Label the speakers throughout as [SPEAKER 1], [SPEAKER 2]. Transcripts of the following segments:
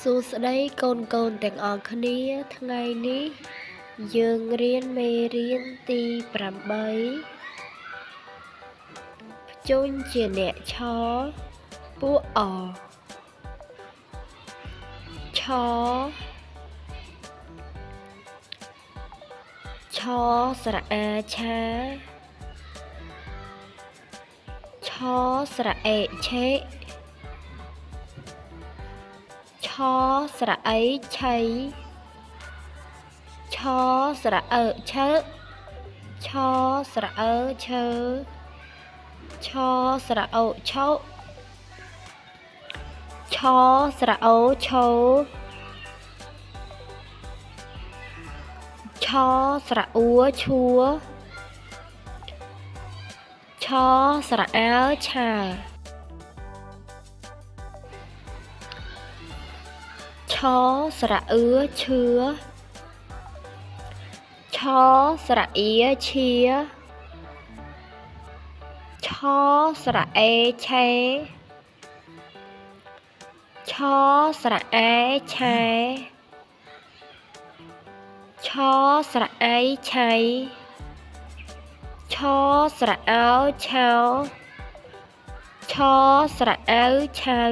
[SPEAKER 1] សួស្តីកូនទាំងអស់គ្នាថ្ងៃនេះយើងរៀនមេរៀនទី8ភ្ជញ្ជាអ្នកឆពួកអឆឆស្រៈអាឆាឆស្រៈអេឆេឆស្រៈអីឆៃឆស្រៈអើឆើឆស្រៈអើឈើឆស្រៈអូឆោឆស្រៈអូឆោឆស្រៈអ៊ូឈួឆស្រៈអើឆាឆស្រៈអឿឈឿឆស្រៈអៀឈៀឆស្រៈអេឆេឆស្រៈអែឆែឆស្រៈអៃឆៃឆស្រៈអោឆោឆស្រៈអៅឆៅ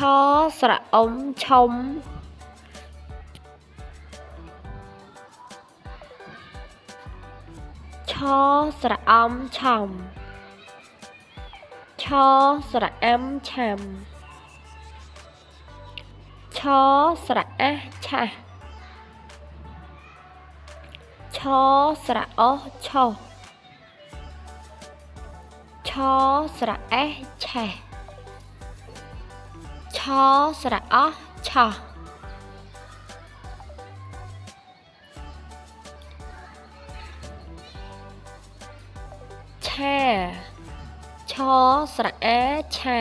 [SPEAKER 1] ឆស្រៈអ៊ំឆុំឆស្រៈអំឆំឆស្រៈអាំឆាំឆស្រៈអះឆាស់ឆស្រៈអោះឆោឆស្រៈអេះឆេះឆស្រៈអោះឆោះឆាឆស្រៈអាឆា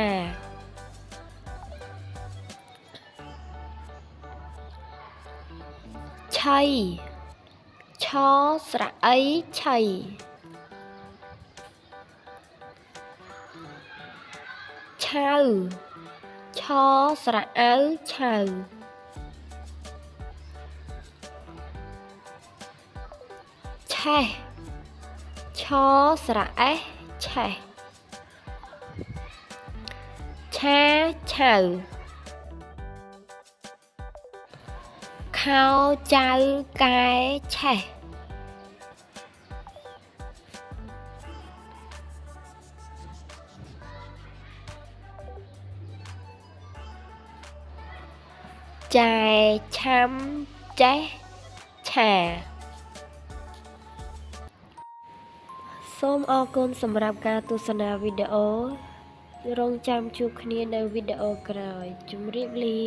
[SPEAKER 1] ឆៃឆស្រៈអីឆៃឆៅឆស្រៈអៅឆៅឆេះឆស្រៈអេះឆេះឆាឆៅខោចៅកែឆេះចែឆាំចេះឆាសូមអរគុណសម្រាប់ការទស្សនាវីដេអូរងចាំជួបគ្នានៅវីដេអូក្រោយជម្រាបលា